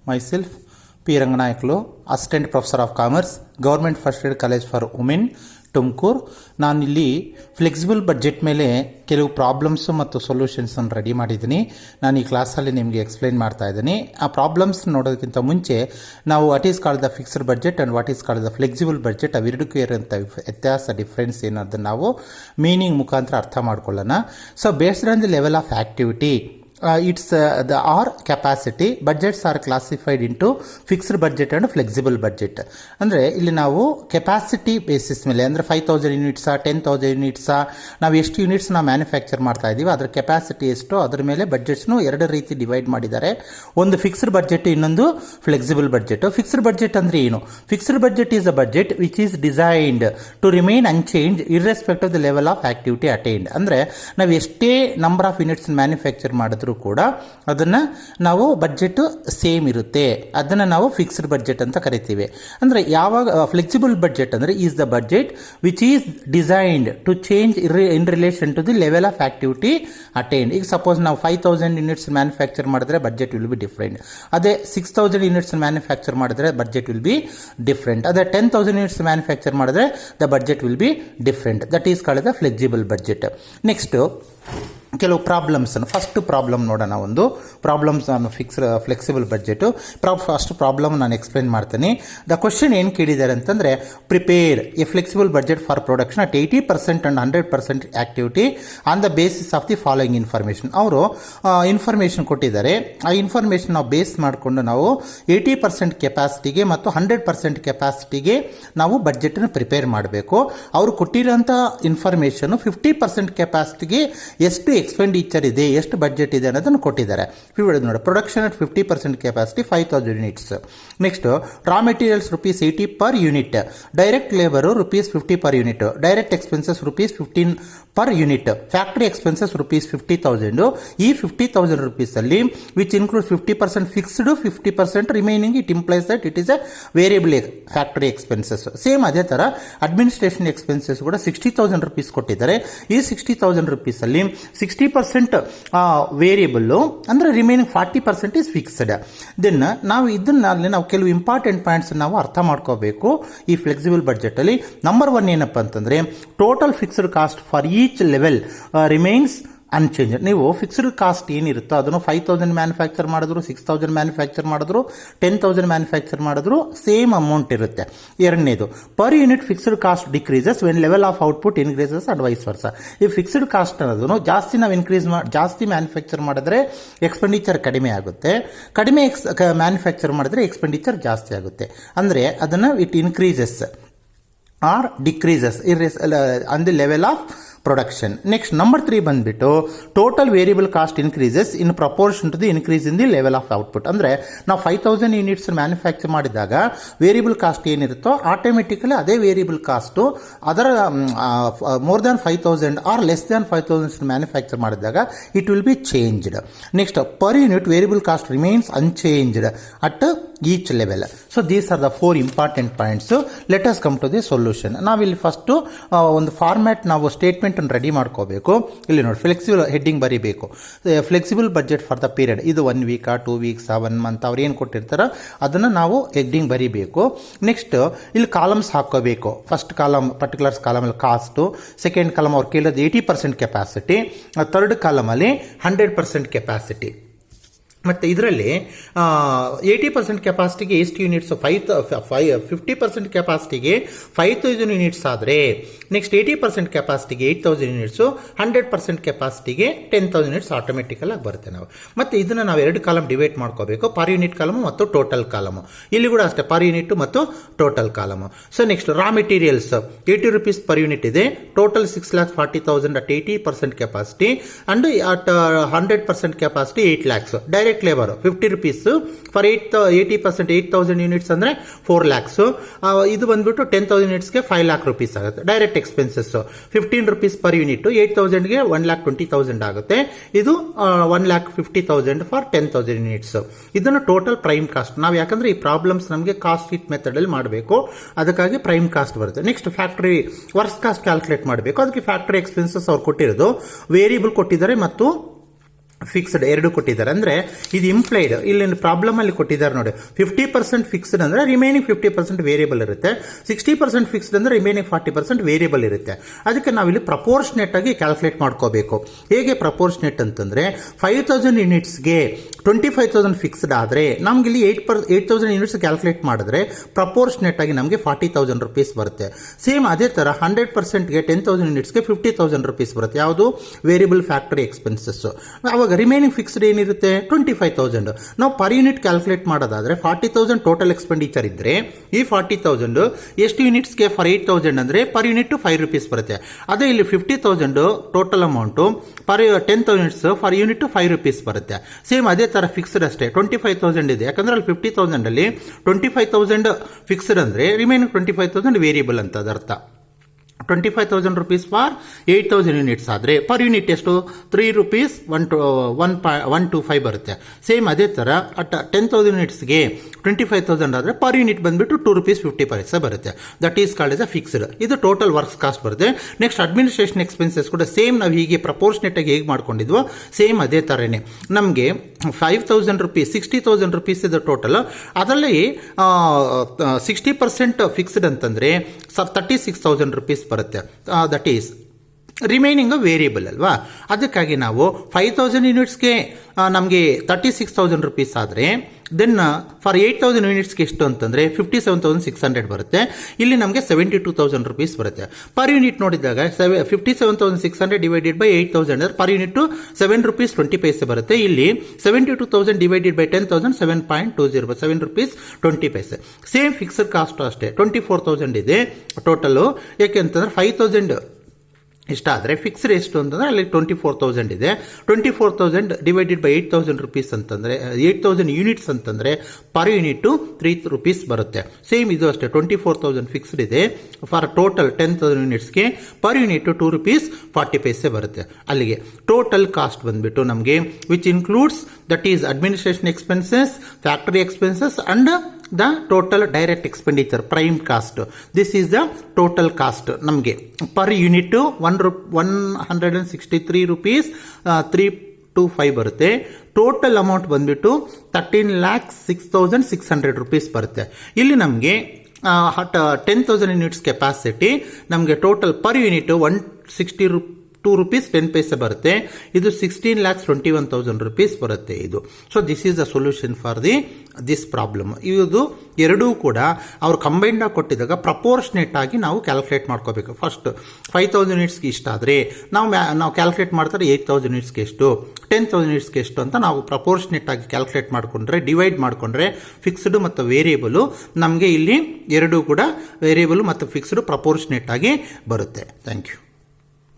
myself P. Ranganayaklu, Assistant Professor of Commerce, Government First Aid College for Women, Tumakuru. ನಾನಿಲ್ಲಿ flexible budget ಮೇಲೆ ಕೆಲವು problems ಮತ್ತು ಸೊಲ್ಯೂಷನ್ಸನ್ನು ready ಮಾಡಿದ್ದೀನಿ. ನಾನು ಈ ಕ್ಲಾಸಲ್ಲಿ ನಿಮಗೆ ಎಕ್ಸ್ಪ್ಲೈನ್ ಮಾಡ್ತಾ ಇದ್ದೀನಿ. ಆ ಪ್ರಾಬ್ಲಮ್ಸ್ ನೋಡೋದಕ್ಕಿಂತ ಮುಂಚೆ ನಾವು what is called the fixed budget and what is called the flexible budget, ಅವೆರಡಕ್ಕೂ ಇರೋಂಥ ವ್ಯತ್ಯಾಸ, ಡಿಫ್ರೆನ್ಸ್ ಏನೋದನ್ನು ನಾವು ಮೀನಿಂಗ್ ಮುಖಾಂತರ ಅರ್ಥ ಮಾಡ್ಕೊಳ್ಳೋಣ. So based on the level of activity, the R capacity budgets are classified into fixed budget and flexible budget. ಅಂದರೆ ಇಲ್ಲಿ ನಾವು ಕೆಪಾಸಿಟಿ ಬೇಸಿಸ್ ಮೇಲೆ, ಅಂದರೆ 5000 ಯೂನಿಟ್ಸಾ 10,000 ಯೂನಿಟ್ಸಾ, ನಾವು ಎಷ್ಟು ಯೂನಿಟ್ಸ್ ನಾವು ಮ್ಯಾನುಫ್ಯಾಕ್ಚರ್ ಮಾಡ್ತಾ ಇದ್ದೀವಿ ಅದರ ಕೆಪಾಸಿಟಿ ಎಷ್ಟು, ಅದರ ಮೇಲೆ ಬಡ್ಜೆಟ್ಸ್ನು ಎರಡು ರೀತಿ ಡಿವೈಡ್ ಮಾಡಿದ್ದಾರೆ. ಒಂದು ಫಿಕ್ಸ್ಡ್ ಬಡ್ಜೆಟ್, ಇನ್ನೊಂದು ಫ್ಲೆಕ್ಸಿಬಲ್ ಬಡ್ಜೆಟ್. ಫಿಕ್ಸ್ಡ್ ಬಡ್ಜೆಟ್ ಅಂದರೆ ಏನು? Fixed budget is a budget which is designed to remain unchanged irrespective of the level of activity attained. ಅಂದರೆ ನಾವು ಎಷ್ಟೇ ನಂಬರ್ ಆಫ್ ಯೂನಿಟ್ಸ್ ಮ್ಯಾನುಫ್ಯಾಕ್ಚರ್ ಮಾಡಿದ್ರು ಕೂಡ ಅದನ್ನು ನಾವು ಬಡ್ಜೆಟ್ ಸೇಮ್ ಇರುತ್ತೆ, ಅದನ್ನು ನಾವು ಫಿಕ್ಸ್ಡ್ ಬಡ್ಜೆಟ್ ಅಂತ ಕರಿತೀವಿ. ಅಂದರೆ ಯಾವಾಗ ಫ್ಲೆಕ್ಸಿಬಲ್ ಬಡ್ಜೆಟ್ ಅಂದರೆ is the budget which is designed to change in relation to the level of activity attained. ಈಗ ಸಪೋಸ್ ನಾವು 5000 ಯೂನಿಟ್ಸ್ ಮ್ಯಾನುಫ್ಯಾಕ್ಚರ್ ಮಾಡಿದ್ರೆ ಬಡ್ಜೆಟ್ ವಿಲ್ ಬಿ ಡಿಫ್ರೆಂಟ್. ಅದೇ 6000 ಯೂನಿಟ್ಸ್ ಮ್ಯಾನುಫ್ಯಾಕ್ಚರ್ ಮಾಡಿದ್ರೆ ಬಡ್ಜೆಟ್ ವಿಲ್ ಬಿ ಡಿಫ್ರೆಂಟ್. ಅದೇ 10,000 units manufacture ಮಾಡಿದ್ರೆ the budget will be different. That is called the flexible budget. Next ಕೆಲವು ಪ್ರಾಬ್ಲಮ್ಸನ್ನು, first problem ನೋಡೋಣ. ಒಂದು ಪ್ರಾಬ್ಲಮ್ಸ್ ನಾನು ಫ್ಲೆಕ್ಸಿಬಲ್ ಬಡ್ಜೆಟು ಫಸ್ಟ್ ಪ್ರಾಬ್ಲಮ್ ನಾನು ಎಕ್ಸ್ಪ್ಲೇನ್ ಮಾಡ್ತೀನಿ. ದ ಕ್ವಶನ್ ಏನು ಕೇಳಿದ್ದಾರೆ ಅಂತಂದರೆ, prepare A flexible budget for production at 80% and 100% activity on the basis of the following information. ಅವರು ಇನ್ಫಾರ್ಮೇಷನ್ ಕೊಟ್ಟಿದ್ದಾರೆ. ಆ ಇನ್ಫಾರ್ಮೇಷನ್ ನಾವು ಬೇಸ್ ಮಾಡಿಕೊಂಡು ನಾವು 80% ಕೆಪಾಸಿಟಿಗೆ ಮತ್ತು 100% ಕೆಪಾಸಿಟಿಗೆ ನಾವು ಬಡ್ಜೆಟನ್ನು ಪ್ರಿಪೇರ್ ಮಾಡಬೇಕು. ಅವರು ಕೊಟ್ಟಿರೋಂಥ ಇನ್ಫಾರ್ಮೇಷನು 50% ಕೆಪಾಸಿಟಿಗೆ ಎಷ್ಟು ಎಕ್ಸ್ಪೆಂಡಿಚರ್ ಇದೆ, ಎಷ್ಟು ಬಡ್ಜೆಟ್ ಇದೆ ಅನ್ನೋದನ್ನು ಕೊಟ್ಟಿದ್ದಾರೆ. ನೋಡಿ, production at 50% capacity 5000 units. Next raw materials ₹80 per unit, direct labour ₹50 per unit, direct expenses ₹15 per unit, factory expenses ₹50,000. ಈ ₹50,000 ಅಲ್ಲಿ which include 50% fixed, 50% remaining. It implies that it is a variable factory expenses. Same ಅದೇ ಥರ administration expenses ಕೂಡ ₹60,000 ಕೊಟ್ಟಿದ್ದಾರೆ. ಈ ₹60,000 ಅಲ್ಲಿ 60% variable, ಅಂದರೆ remaining 40% is fixed. Then ನಾವು ಇದನ್ನಲ್ಲಿ ನಾವು ಕೆಲವು ಇಂಪಾರ್ಟೆಂಟ್ ಪಾಯಿಂಟ್ಸ್ ನಾವು ಅರ್ಥ ಮಾಡ್ಕೋಬೇಕು ಈ ಫ್ಲೆಕ್ಸಿಬಲ್ ಬಡ್ಜೆಟಲ್ಲಿ. ನಂಬರ್ 1 ಏನಪ್ಪ ಅಂತಂದರೆ, total fixed cost for each level remains unchanged. ನೀವು ಫಿಕ್ಸ್ಡ್ ಕಾಸ್ಟ್ ಏನಿರುತ್ತೋ ಅದನ್ನು 5000 ಮ್ಯಾನುಫ್ಯಾಕ್ಚರ್ ಮಾಡಿದ್ರು, 6000 ಮ್ಯಾನುಫ್ಯಾಕ್ಚರ್ ಮಾಡಿದ್ರು, 10,000 ಮ್ಯಾನುಫ್ಯಾಕ್ಚರ್ ಮಾಡಿದ್ರು ಸೇಮ್ ಅಮೌಂಟ್ ಇರುತ್ತೆ. ಎರಡನೇದು, per unit fixed cost decreases when level of output increases and vice ವರ್ಸ. ಈ ಫಿಕ್ಸ್ಡ್ ಕಾಸ್ಟ್ ಅನ್ನೋದನ್ನು ಜಾಸ್ತಿ ನಾವು ಜಾಸ್ತಿ ಮ್ಯಾನುಫ್ಯಾಕ್ಚರ್ ಮಾಡಿದ್ರೆ ಎಕ್ಸ್ಪೆಂಡಿಚರ್ ಕಡಿಮೆ ಆಗುತ್ತೆ, ಕಡಿಮೆ ಮ್ಯಾನುಫ್ಯಾಕ್ಚರ್ ಮಾಡಿದ್ರೆ ಎಕ್ಸ್ಪೆಂಡಿಚರ್ ಜಾಸ್ತಿ ಆಗುತ್ತೆ. ಅಂದರೆ ಅದನ್ನು it increases or decreases on the level of production. Next number 3 ಬಂದ್ಬಿಟ್ಟು, total variable cost increases in proportion to the increase in the level of output. ಅಂದರೆ ನಾವು 5000 ಯೂನಿಟ್ಸ್ ಮ್ಯಾನುಫ್ಯಾಕ್ಚರ್ ಮಾಡಿದಾಗ ವೇರಿಯಬಲ್ ಕಾಸ್ಟ್ ಏನಿರುತ್ತೋ ಆಟೋಮೆಟಿಕಲಿ ಅದೇ ವೇರಿಯಬಲ್ ಕಾಸ್ಟು ಅದರ more than 5000 or less than 5000 manufacture ಮಾಡಿದಾಗ it will be changed. Next per unit variable cost remains unchanged at each level. So these are the 4 important points. Let us come to the solution. ನಾವಿಲ್ಲಿ first ಒಂದು format ನಾವು statement ready ಮಾಡ್ಕೋಬೇಕು. ಇಲ್ಲಿ ನೋಡಿ, flexible heading ಬರೀಬೇಕು. Flexible budget for the period, ಇದು 1 weak 2 weeks 1 month ಅವ್ರು ಏನು ಕೊಟ್ಟಿರ್ತಾರೋ ಅದನ್ನು ನಾವು ಹೆಡ್ಡಿಂಗ್ ಬರೀಬೇಕು. ನೆಕ್ಸ್ಟ್ ಇಲ್ಲಿ ಕಾಲಮ್ಸ್ ಹಾಕೋಬೇಕು. ಫಸ್ಟ್ ಕಾಲಮ್ ಪರ್ಟಿಕ್ಯುಲರ್ಸ್ ಕಾಲಮಲ್ಲಿ ಕಾಸ್ಟು, ಸೆಕೆಂಡ್ ಕಾಲಮ್ ಅವ್ರು ಕೇಳೋದು 80% ಕೆಪಾಸಿಟಿ, ಥರ್ಡ್ ಕಾಲಮಲ್ಲಿ 100% ಕೆಪಾಸಿಟಿ. ಮತ್ತು ಇದರಲ್ಲಿ 80% ಕೆಪಾಸಿಟಿಗೆ ಎಷ್ಟು ಯೂನಿಟ್ಸು? 50% ಕೆಪಾಸಿಟಿಗೆ 5000 ಯೂನಿಟ್ಸ್ ಆದರೆ, ನೆಕ್ಸ್ಟ್ 80% ಕೆಪಾಸಿಟಿಗೆ 8000 ಯೂನಿಟ್ಸು, 100% ಕೆಪಾಸಿಟಿಗೆ 10,000 ಯೂನಿಟ್ಸ್ ಆಟೋಮೆಟಿಕಲ್ ಆಗಿ ಬರುತ್ತೆ. ನಾವು ಮತ್ತು ಇದನ್ನು ನಾವು 2 ಕಾಲಮ್ ಡಿವೈಡ್ ಮಾಡ್ಕೋಬೇಕು, ಪರ್ ಯೂನಿಟ್ ಕಾಲಮು ಮತ್ತು ಟೋಟಲ್ ಕಾಲಮು. ಇಲ್ಲಿ ಕೂಡ ಅಷ್ಟೇ, ಪರ್ ಯೂನಿಟ್ ಮತ್ತು total column. So next raw materials ₹80 per unit ಇದೆ, total 6,40,000 at 80% capacity and at 100% capacity 8 lakhs. Direct labour ₹50 for 80% 8,000 units ಅಂದರೆ 4 lakhs. ಇದು ಬಂದ್ಬಿಟ್ಟು 10,000 ಯೂನಿಟ್ಸ್ಗೆ ₹5 lakh ಆಗುತ್ತೆ. ಡೈರೆಕ್ಟ್ ಎಕ್ಸ್ಪೆನ್ಸಸ್ ₹15 ಪರ್ ಯೂನಿಟ್, 8,000ಗೆ 1,20,000 ಆಗುತ್ತೆ. ಇದು 1,50,000 ಫಾರ್ 10,000 ಯೂನಿಟ್ಸ್. ಇದನ್ನು ಟೋಟಲ್ ಪ್ರೈಮ್ ಕಾಸ್ಟ್. ನಾವು ಯಾಕಂದ್ರೆ ಈ ಪ್ರಾಬ್ಲಮ್ಸ್ ನಮಗೆ ಕಾಸ್ಟ್ ಶೀಟ್ ಮೆಥಡ್ ಅಲ್ಲಿ ಮಾಡಬೇಕು, ಅದಕ್ಕಾಗಿ ಪ್ರೈಮ್ ಕಾಸ್ಟ್ ಬರುತ್ತೆ. Next factory works cost calculate ಮಾಡಬೇಕು. ಅದಕ್ಕೆ ಫ್ಯಾಕ್ಟರಿ ಎಕ್ಸ್ಪೆನ್ಸಸ್ ಅವ್ರು ಕೊಟ್ಟಿರೋದು ವೇರಿಯಬಲ್ ಕೊಟ್ಟಿದ್ದಾರೆ ಮತ್ತು ಫಿಕ್ಸ್ಡ್ ಎರಡು ಕೊಟ್ಟಿದ್ದಾರೆ. ಅಂದರೆ ಇದು ಇಂಪ್ಲೈಡ್ ಇಲ್ಲಿ ಪ್ರಾಬ್ಲಮ್ ಅಲ್ಲಿ ಕೊಟ್ಟಿದ್ದಾರೆ ನೋಡಿ. 50% ಫಿಕ್ಸ್ಡ್ ಅಂದರೆ ರಿಮೈನಿಂಗ್ 50% ವೇರಿಯಬಲ್ ಇರುತ್ತೆ. 60% ಫಿಕ್ಸ್ಡ್ ಅಂದರೆ ರಿಮೈನಿಂಗ್ 40% ವೇರಿಯಬಲ್ ಇರುತ್ತೆ. ಅದಕ್ಕೆ ನಾವಿಲ್ಲಿ ಪ್ರಪೋರ್ಷನೇಟ್ ಆಗಿ ಕ್ಯಾಲ್ಕುಲೇಟ್ ಮಾಡ್ಕೋಬೇಕು. ಹೇಗೆ ಪ್ರಪೋರ್ಷನೇಟ್ ಅಂತಂದರೆ 5000 ಯೂನಿಟ್ಸ್ಗೆ 25,000 ಫಿಕ್ಸ್ಡ್ ಆದರೆ ನಮ್ಗೆ ಇಲ್ಲಿ 8,000 ಯೂನಿಟ್ಸ್ ಕ್ಯಾಲ್ಕುಲೇಟ್ ಮಾಡಿದ್ರೆ ಪ್ರಪೋರ್ಷನೇಟ್ ಆಗಿ ನಮಗೆ 40,000 ರುಪೀಸ್ ಬರುತ್ತೆ. ಸೇಮ್ ಅದೇ ಥರ 100%ಗೆ 10,000 ಯೂನಿಟ್ಸ್ಗೆ 50,000 ರುಪೀಸ್ ಬರುತ್ತೆ. ಯಾವುದು ವೇರಿಯಬಲ್ ಫ್ಯಾಕ್ಟರಿ ಎಕ್ಸ್ಪೆನ್ಸಸ್. ಅವಾಗ ರಿಮೈನಿಂಗ್ ಫಿಕ್ಸ್ಡ್ ಏನಿರುತ್ತೆ 25,000. ನಾವು ಪರ್ ಯೂನಿಟ್ ಕ್ಯಾಲ್ಕುಲೇಟ್ ಮಾಡೋದಾದ್ರೆ 40,000 ಟೋಟಲ್ ಎಕ್ಸ್ಪೆಂಡಿಚರ್ ಇದ್ರೆ ಈ 40,000 ಎಷ್ಟು ಯೂನಿಟ್ಸ್ಗೆ ಫಾರ್ 8,000 ಅಂದರೆ ಪರ್ ಯೂನಿಟ್ 5 ರುಪೀಸ್ ಬರುತ್ತೆ. ಅದೇ ಇಲ್ಲಿ 50,000 total amount per 10,000 units for unit 5 rupees ಬರುತ್ತೆ. ಸೇಮ್ ಅದೇ ಥರ ಫಿಕ್ಸ್ಡ್ ಅಷ್ಟೇ 25,000 ಇದೆ. ಯಾಕಂದ್ರೆ ಅಲ್ಲಿ 50,000 ಅಲ್ಲಿ 25,000 ಫಿಕ್ಸ್ಡ್ ಅಂದರೆ ರಿಮೈನಿಂಗ್ 25,000 ವೇರಿಯಬಲ್ ಅಂತ ಅದರ್ಥ. 25,000 ರುಪೀಸ್ ಫಾರ್ 8,000 ಯೂನಿಟ್ಸ್ ಆದರೆ ಪರ್ ಯೂನಿಟ್ ಎಷ್ಟು 3 ರೂಪೀಸ್ 125 ಬರುತ್ತೆ. ಸೇಮ್ ಅದೇ ಥರ 10,000 ಯೂನಿಟ್ಸ್ಗೆ 25,000 ಆದರೆ ಪರ್ ಯೂನಿಟ್ ಬಂದುಬಿಟ್ಟು 2 ರೂಪೀಸ್ 50 ಪೈಸೆ ಬರುತ್ತೆ. That is called as a fixed. ಇದು ಟೋಟಲ್ ವರ್ಕ್ಸ್ ಕಾಸ್ಟ್ ಬರುತ್ತೆ. ನೆಕ್ಸ್ಟ್ ಅಡ್ಮಿನಿಸ್ಟ್ರೇಷನ್ ಎಕ್ಸ್ಪೆನ್ಸಸ್ ಕೂಡ ಸೇಮ್ ನಾವು ಹೀಗೆ ಪ್ರಪೋರ್ಷನೇಟ್ ಆಗಿ ಹೇಗೆ ಮಾಡ್ಕೊಂಡಿದ್ವೋ ಸೇಮ್ ಅದೇ ಥರನೇ ನಮಗೆ 5,000 ರುಪೀಸ್ 60,000 ರುಪೀಸ್ ಇದು ಟೋಟಲ್. ಅದರಲ್ಲಿ 60% ಫಿಕ್ಸ್ಡ್ ಅಂತಂದರೆ 36,000 ರುಪೀಸ್ ಬರುತ್ತೆ. ದಟ್ ಈಸ್ ರಿಮೈನಿಂಗ್ ವೇರಿಯಬಲ್ ಅಲ್ವಾ. ಅದಕ್ಕಾಗಿ ನಾವು 5,000 ಯೂನಿಟ್ಸ್ಗೆ ನಮಗೆ 36,000 ರುಪೀಸ್ ಆದರೆ ದೆನ್ ಫಾರ್ 8,000 ಯೂನಿಟ್ಸ್ಗೆ ಎಷ್ಟು ಅಂತಂದರೆ 57,600 ಬರುತ್ತೆ. ಇಲ್ಲಿ ನಮಗೆ 72,000 ರುಪೀಸ್ ಬರುತ್ತೆ. ಪರ್ ಯೂನಿಟ್ ನೋಡಿದಾಗ 57,600 ಡಿವೈಡೆಡ್ ಬೈ 8,000 ಅಂದರೆ ಪರ್ ಯೂನಿಟ್ 7 ರೂಪೀಸ್ 20 ಪೈಸೆ ಬರುತ್ತೆ. ಇಲ್ಲಿ 72,000 divided by 10,000 7.20 7 rupees 20 paise. Same fixed cost ಅಷ್ಟೇ 24,000 ಇದೆ ಟೋಟಲು. ಯಾಕೆ ಅಂತಂದರೆ 5,000 ಇಷ್ಟ ಆದರೆ ಫಿಕ್ಸ್ಡ್ ಎಷ್ಟು ಅಂತಂದರೆ ಅಲ್ಲಿ 24,000 ಇದೆ. 24,000 ಡಿವೈಡೆಡ್ ಬೈ 8,000 ರುಪೀಸ್ ಅಂತಂದರೆ 8,000 ಯೂನಿಟ್ಸ್ ಅಂತಂದರೆ ಪರ್ ಯೂನಿಟು 3 ರೂಪೀಸ್ ಬರುತ್ತೆ. ಸೇಮ್ ಇದು ಅಷ್ಟೇ 24,000 ಫಿಕ್ಸ್ಡ್ ಇದೆ. ಫಾರ್ ಟೋಟಲ್ 10,000 ಯೂನಿಟ್ಸ್ಗೆ ಪರ್ ಯೂನಿಟ್ 2 ರೂಪೀಸ್ 40 ಪೈಸೆ ಬರುತ್ತೆ. ಅಲ್ಲಿಗೆ ಟೋಟಲ್ ಕಾಸ್ಟ್ ಬಂದುಬಿಟ್ಟು ನಮಗೆ which includes that is administration expenses, factory expenses and the total direct expenditure prime cost. This is the total cost ನಮಗೆ per unit 163 rupees 325 ಬರುತ್ತೆ. Total amount ಬಂದ್ಬಿಟ್ಟು 13,06,600 rupees ಬರುತ್ತೆ. ಇಲ್ಲಿ ನಮಗೆ 10,000 ಯೂನಿಟ್ಸ್ ಕೆಪಾಸಿಟಿ ನಮಗೆ ಟೋಟಲ್ ಪರ್ ಯೂನಿಟ್ 162 ರೂಪೀಸ್ 10 ಪೈಸೆ ಬರುತ್ತೆ. ಇದು 16,21,000 rupees ಬರುತ್ತೆ ಇದು. So this is the solution for this problem. ಇದು ಎರಡೂ ಕೂಡ ಅವ್ರು ಕಂಬೈಂಡ್ ಆಗಿ ಕೊಟ್ಟಿದ್ದಾಗ ಪ್ರಪೋರ್ಷನೇಟ್ ಆಗಿ ನಾವು ಕ್ಯಾಲ್ಕುಲೇಟ್ ಮಾಡ್ಕೋಬೇಕು. ಫಸ್ಟ್ 5,000 ಯೂನಿಟ್ಸ್ಗೆ ಇಷ್ಟ ಆದರೆ ನಾವು ಕ್ಯಾಲ್ಕುಲೇಟ್ ಮಾಡ್ತಾರೆ 8,000 ಯೂನಿಟ್ಸ್ಗೆ ಎಷ್ಟು 10,000 ಯೂನಿಟ್ಸ್ಗೆ ಎಷ್ಟು ಅಂತ ನಾವು ಪ್ರಪೋರ್ಷನೇಟ್ ಆಗಿ ಕ್ಯಾಲ್ಕುಲೇಟ್ ಮಾಡಿಕೊಂಡ್ರೆ ಡಿವೈಡ್ ಮಾಡಿಕೊಂಡ್ರೆ ಫಿಕ್ಸ್ಡ್ ಮತ್ತು ವೇರಿಯಬಲು ನಮಗೆ ಇಲ್ಲಿ ಎರಡೂ ಕೂಡ ವೇರಿಯಬಲ್ ಮತ್ತು ಫಿಕ್ಸ್ಡ್ ಪ್ರಪೋರ್ಷನೇಟ್ ಆಗಿ ಬರುತ್ತೆ. Thank you.